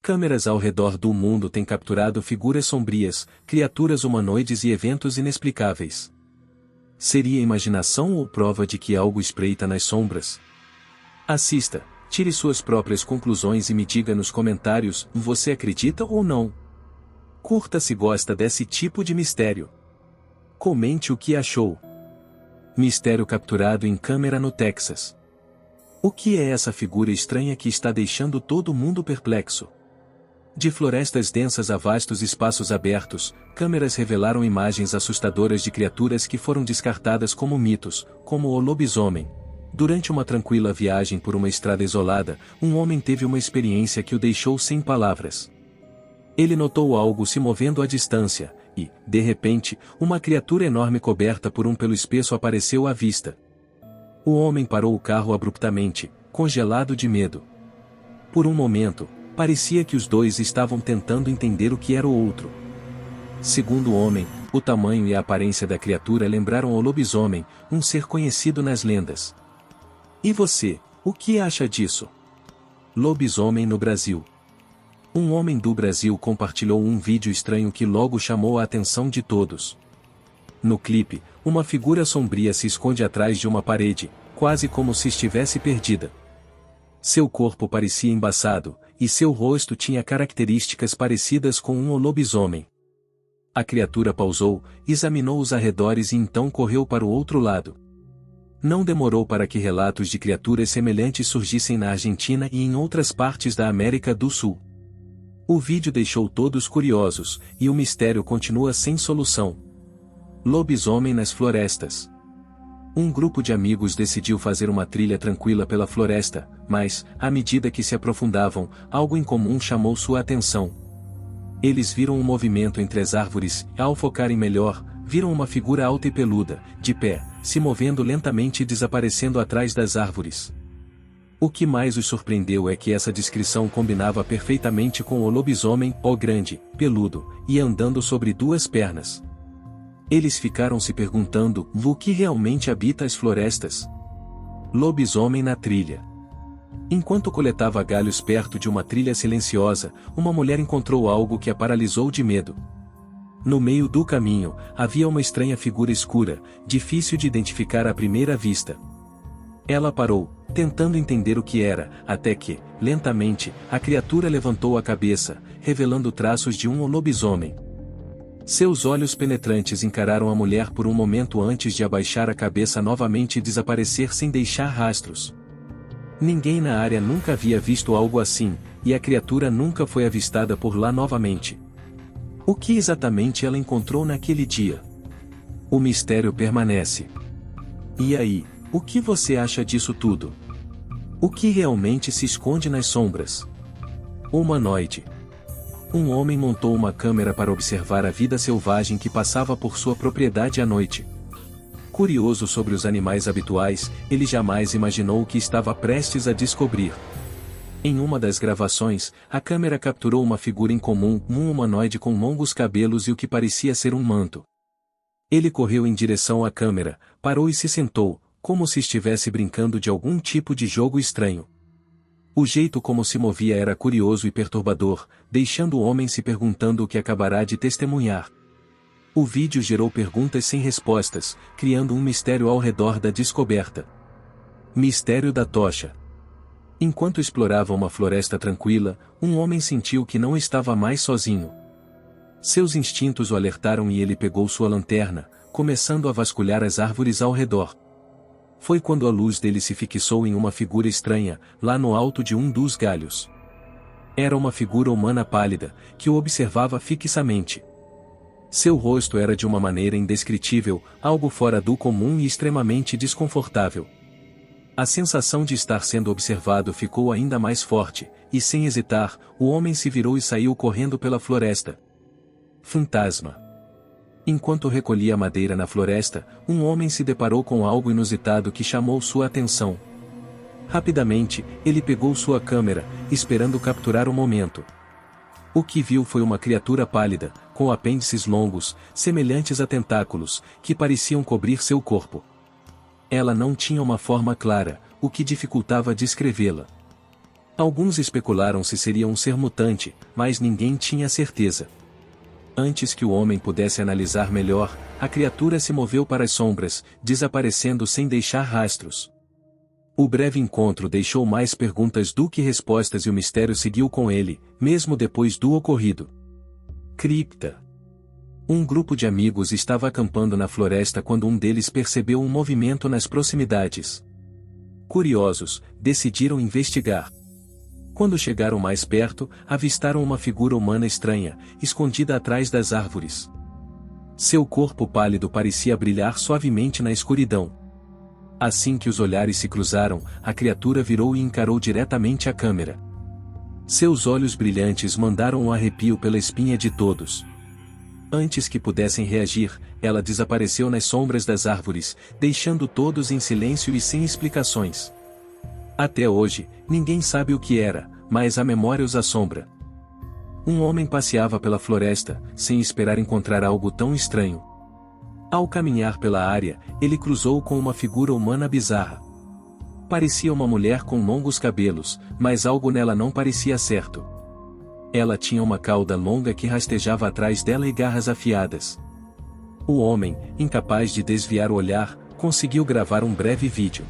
Câmeras ao redor do mundo têm capturado figuras sombrias, criaturas humanoides e eventos inexplicáveis. Seria imaginação ou prova de que algo espreita nas sombras? Assista, tire suas próprias conclusões e me diga nos comentários, você acredita ou não? Curta se gosta desse tipo de mistério. Comente o que achou. Mistério capturado em câmera no Texas. O que é essa figura estranha que está deixando todo mundo perplexo? De florestas densas a vastos espaços abertos, câmeras revelaram imagens assustadoras de criaturas que foram descartadas como mitos, como o lobisomem. Durante uma tranquila viagem por uma estrada isolada, um homem teve uma experiência que o deixou sem palavras. Ele notou algo se movendo à distância, e, de repente, uma criatura enorme coberta por um pelo espesso apareceu à vista. O homem parou o carro abruptamente, congelado de medo. Por um momento, parecia que os dois estavam tentando entender o que era o outro. Segundo o homem, o tamanho e a aparência da criatura lembraram o lobisomem, um ser conhecido nas lendas. E você, o que acha disso? Lobisomem no Brasil. Um homem do Brasil compartilhou um vídeo estranho que logo chamou a atenção de todos. No clipe, uma figura sombria se esconde atrás de uma parede, quase como se estivesse perdida. Seu corpo parecia embaçado, e seu rosto tinha características parecidas com um lobisomem. A criatura pausou, examinou os arredores e então correu para o outro lado. Não demorou para que relatos de criaturas semelhantes surgissem na Argentina e em outras partes da América do Sul. O vídeo deixou todos curiosos, e o mistério continua sem solução. Lobisomem nas florestas. Um grupo de amigos decidiu fazer uma trilha tranquila pela floresta, mas, à medida que se aprofundavam, algo incomum chamou sua atenção. Eles viram um movimento entre as árvores, e ao focarem melhor, viram uma figura alta e peluda, de pé, se movendo lentamente e desaparecendo atrás das árvores. O que mais os surpreendeu é que essa descrição combinava perfeitamente com o lobisomem, grande, peludo, e andando sobre duas pernas. Eles ficaram se perguntando, o que realmente habita as florestas? Lobisomem na trilha. Enquanto coletava galhos perto de uma trilha silenciosa, uma mulher encontrou algo que a paralisou de medo. No meio do caminho, havia uma estranha figura escura, difícil de identificar à primeira vista. Ela parou, tentando entender o que era, até que, lentamente, a criatura levantou a cabeça, revelando traços de um lobisomem. Seus olhos penetrantes encararam a mulher por um momento antes de abaixar a cabeça novamente e desaparecer sem deixar rastros. Ninguém na área nunca havia visto algo assim, e a criatura nunca foi avistada por lá novamente. O que exatamente ela encontrou naquele dia? O mistério permanece. E aí, o que você acha disso tudo? O que realmente se esconde nas sombras? Humanoide. Um homem montou uma câmera para observar a vida selvagem que passava por sua propriedade à noite. Curioso sobre os animais habituais, ele jamais imaginou o que estava prestes a descobrir. Em uma das gravações, a câmera capturou uma figura incomum, um humanoide com longos cabelos e o que parecia ser um manto. Ele correu em direção à câmera, parou e se sentou, como se estivesse brincando de algum tipo de jogo estranho. O jeito como se movia era curioso e perturbador, deixando o homem se perguntando o que acabará de testemunhar. O vídeo gerou perguntas sem respostas, criando um mistério ao redor da descoberta. Mistério da tocha. Enquanto explorava uma floresta tranquila, um homem sentiu que não estava mais sozinho. Seus instintos o alertaram e ele pegou sua lanterna, começando a vasculhar as árvores ao redor. Foi quando a luz dele se fixou em uma figura estranha, lá no alto de um dos galhos. Era uma figura humana pálida, que o observava fixamente. Seu rosto era de uma maneira indescritível, algo fora do comum e extremamente desconfortável. A sensação de estar sendo observado ficou ainda mais forte, e sem hesitar, o homem se virou e saiu correndo pela floresta. Fantasma. Enquanto recolhia madeira na floresta, um homem se deparou com algo inusitado que chamou sua atenção. Rapidamente, ele pegou sua câmera, esperando capturar o momento. O que viu foi uma criatura pálida, com apêndices longos, semelhantes a tentáculos, que pareciam cobrir seu corpo. Ela não tinha uma forma clara, o que dificultava descrevê-la. Alguns especularam se seria um ser mutante, mas ninguém tinha certeza. Antes que o homem pudesse analisar melhor, a criatura se moveu para as sombras, desaparecendo sem deixar rastros. O breve encontro deixou mais perguntas do que respostas e o mistério seguiu com ele, mesmo depois do ocorrido. Cripta. Um grupo de amigos estava acampando na floresta quando um deles percebeu um movimento nas proximidades. Curiosos, decidiram investigar. Quando chegaram mais perto, avistaram uma figura humana estranha, escondida atrás das árvores. Seu corpo pálido parecia brilhar suavemente na escuridão. Assim que os olhares se cruzaram, a criatura virou e encarou diretamente a câmera. Seus olhos brilhantes mandaram um arrepio pela espinha de todos. Antes que pudessem reagir, ela desapareceu nas sombras das árvores, deixando todos em silêncio e sem explicações. Até hoje, ninguém sabe o que era, mas a memória os assombra. Um homem passeava pela floresta, sem esperar encontrar algo tão estranho. Ao caminhar pela área, ele cruzou com uma figura humana bizarra. Parecia uma mulher com longos cabelos, mas algo nela não parecia certo. Ela tinha uma cauda longa que rastejava atrás dela e garras afiadas. O homem, incapaz de desviar o olhar, conseguiu gravar um breve vídeo.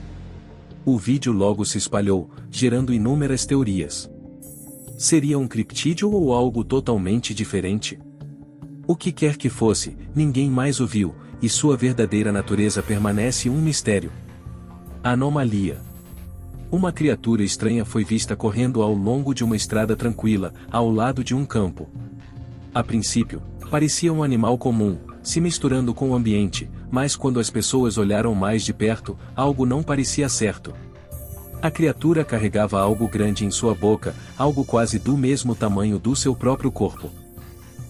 O vídeo logo se espalhou, gerando inúmeras teorias. Seria um criptídeo ou algo totalmente diferente? O que quer que fosse, ninguém mais o viu, e sua verdadeira natureza permanece um mistério. Anomalia. Uma criatura estranha foi vista correndo ao longo de uma estrada tranquila, ao lado de um campo. A princípio, parecia um animal comum, se misturando com o ambiente, mas quando as pessoas olharam mais de perto, algo não parecia certo. A criatura carregava algo grande em sua boca, algo quase do mesmo tamanho do seu próprio corpo.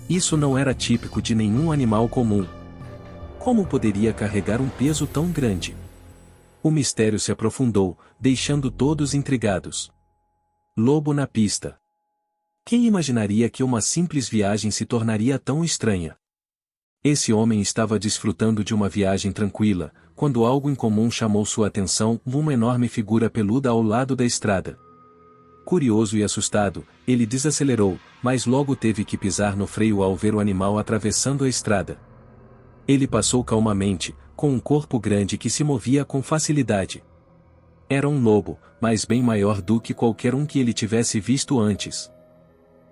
Isso não era típico de nenhum animal comum. Como poderia carregar um peso tão grande? O mistério se aprofundou, deixando todos intrigados. Lobo na pista. Quem imaginaria que uma simples viagem se tornaria tão estranha? Esse homem estava desfrutando de uma viagem tranquila, quando algo incomum chamou sua atenção: uma enorme figura peluda ao lado da estrada. Curioso e assustado, ele desacelerou, mas logo teve que pisar no freio ao ver o animal atravessando a estrada. Ele passou calmamente, com um corpo grande que se movia com facilidade. Era um lobo, mas bem maior do que qualquer um que ele tivesse visto antes.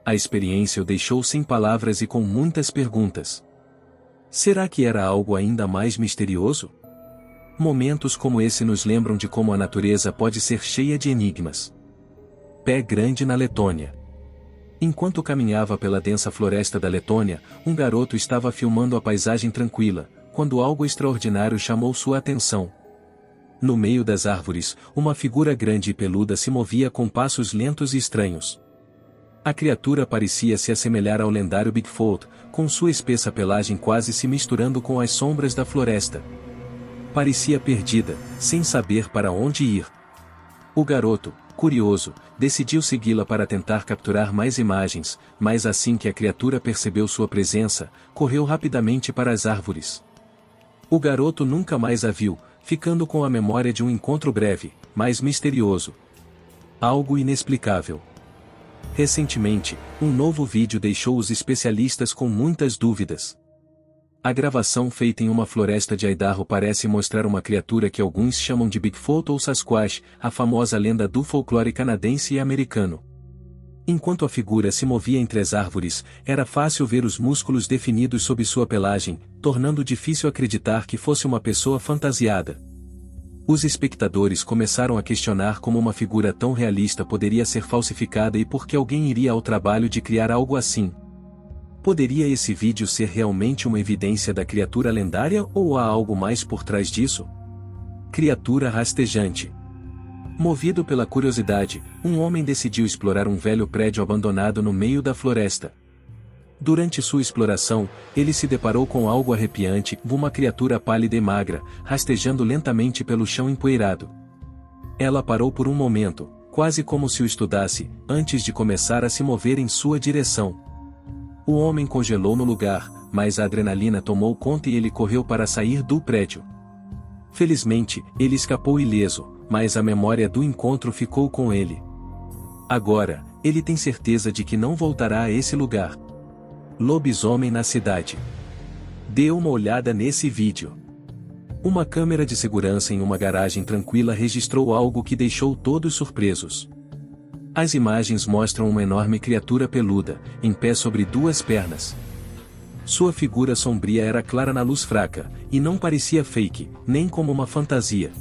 A experiência o deixou sem palavras e com muitas perguntas. Será que era algo ainda mais misterioso? Momentos como esse nos lembram de como a natureza pode ser cheia de enigmas. Pé Grande na Letônia. Enquanto caminhava pela densa floresta da Letônia, um garoto estava filmando a paisagem tranquila, quando algo extraordinário chamou sua atenção. No meio das árvores, uma figura grande e peluda se movia com passos lentos e estranhos. A criatura parecia se assemelhar ao lendário Bigfoot, com sua espessa pelagem quase se misturando com as sombras da floresta. Parecia perdida, sem saber para onde ir. O garoto, curioso, decidiu segui-la para tentar capturar mais imagens, mas assim que a criatura percebeu sua presença, correu rapidamente para as árvores. O garoto nunca mais a viu, ficando com a memória de um encontro breve, mas misterioso. Algo inexplicável. Recentemente, um novo vídeo deixou os especialistas com muitas dúvidas. A gravação feita em uma floresta de Idaho parece mostrar uma criatura que alguns chamam de Bigfoot ou Sasquatch, a famosa lenda do folclore canadense e americano. Enquanto a figura se movia entre as árvores, era fácil ver os músculos definidos sob sua pelagem, tornando difícil acreditar que fosse uma pessoa fantasiada. Os espectadores começaram a questionar como uma figura tão realista poderia ser falsificada e por que alguém iria ao trabalho de criar algo assim. Poderia esse vídeo ser realmente uma evidência da criatura lendária ou há algo mais por trás disso? Criatura rastejante. Movido pela curiosidade, um homem decidiu explorar um velho prédio abandonado no meio da floresta. Durante sua exploração, ele se deparou com algo arrepiante: uma criatura pálida e magra, rastejando lentamente pelo chão empoeirado. Ela parou por um momento, quase como se o estudasse, antes de começar a se mover em sua direção. O homem congelou no lugar, mas a adrenalina tomou conta e ele correu para sair do prédio. Felizmente, ele escapou ileso, mas a memória do encontro ficou com ele. Agora, ele tem certeza de que não voltará a esse lugar. Lobisomem na cidade. Dê uma olhada nesse vídeo. Uma câmera de segurança em uma garagem tranquila registrou algo que deixou todos surpresos. As imagens mostram uma enorme criatura peluda, em pé sobre duas pernas. Sua figura sombria era clara na luz fraca, e não parecia fake, nem como uma fantasia.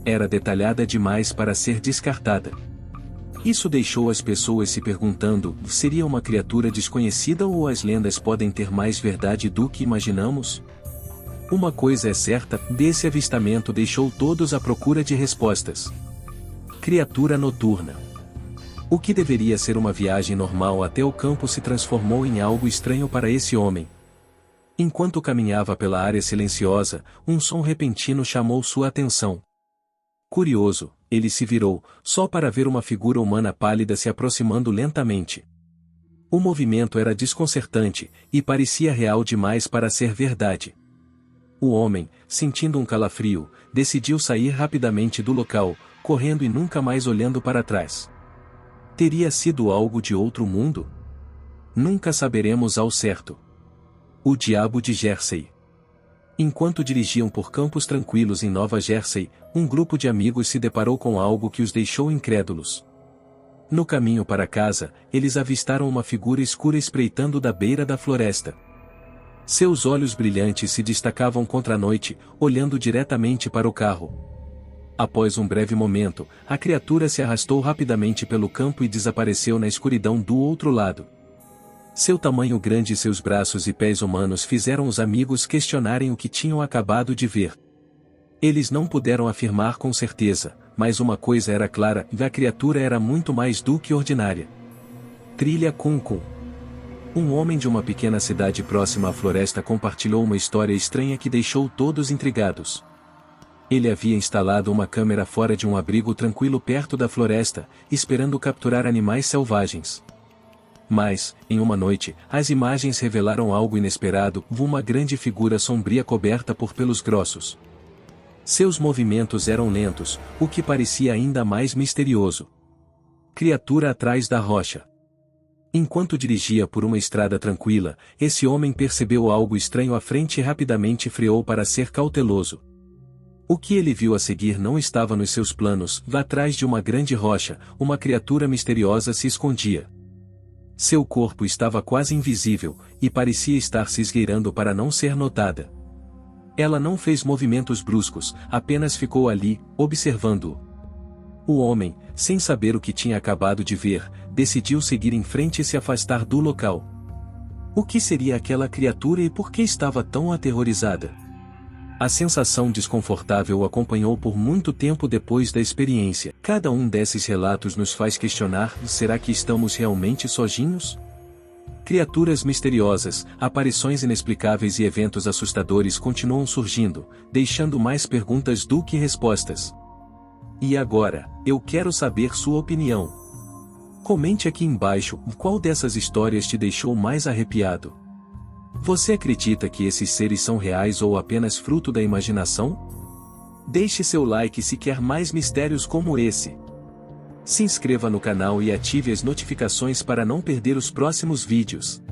Era detalhada demais para ser descartada. Isso deixou as pessoas se perguntando: seria uma criatura desconhecida ou as lendas podem ter mais verdade do que imaginamos? Uma coisa é certa, desse avistamento deixou todos à procura de respostas. Criatura noturna. O que deveria ser uma viagem normal até o campo se transformou em algo estranho para esse homem. Enquanto caminhava pela área silenciosa, um som repentino chamou sua atenção. Curioso, ele se virou, só para ver uma figura humana pálida se aproximando lentamente. O movimento era desconcertante, e parecia real demais para ser verdade. O homem, sentindo um calafrio, decidiu sair rapidamente do local, correndo e nunca mais olhando para trás. Teria sido algo de outro mundo? Nunca saberemos ao certo. O Diabo de Jersey. Enquanto dirigiam por campos tranquilos em Nova Jersey, um grupo de amigos se deparou com algo que os deixou incrédulos. No caminho para casa, eles avistaram uma figura escura espreitando da beira da floresta. Seus olhos brilhantes se destacavam contra a noite, olhando diretamente para o carro. Após um breve momento, a criatura se arrastou rapidamente pelo campo e desapareceu na escuridão do outro lado. Seu tamanho grande e seus braços e pés humanos fizeram os amigos questionarem o que tinham acabado de ver. Eles não puderam afirmar com certeza, mas uma coisa era clara: a criatura era muito mais do que ordinária. Trilha Kunkun. Um homem de uma pequena cidade próxima à floresta compartilhou uma história estranha que deixou todos intrigados. Ele havia instalado uma câmera fora de um abrigo tranquilo perto da floresta, esperando capturar animais selvagens. Mas, em uma noite, as imagens revelaram algo inesperado: uma grande figura sombria coberta por pelos grossos. Seus movimentos eram lentos, o que parecia ainda mais misterioso. Criatura atrás da rocha. Enquanto dirigia por uma estrada tranquila, esse homem percebeu algo estranho à frente e rapidamente freou para ser cauteloso. O que ele viu a seguir não estava nos seus planos. Atrás de uma grande rocha, uma criatura misteriosa se escondia. Seu corpo estava quase invisível, e parecia estar se esgueirando para não ser notada. Ela não fez movimentos bruscos, apenas ficou ali, observando-o. O homem, sem saber o que tinha acabado de ver, decidiu seguir em frente e se afastar do local. O que seria aquela criatura e por que estava tão aterrorizada? A sensação desconfortável o acompanhou por muito tempo depois da experiência. Cada um desses relatos nos faz questionar: será que estamos realmente sozinhos? Criaturas misteriosas, aparições inexplicáveis e eventos assustadores continuam surgindo, deixando mais perguntas do que respostas. E agora, eu quero saber sua opinião. Comente aqui embaixo qual dessas histórias te deixou mais arrepiado. Você acredita que esses seres são reais ou apenas fruto da imaginação? Deixe seu like se quer mais mistérios como esse. Se inscreva no canal e ative as notificações para não perder os próximos vídeos.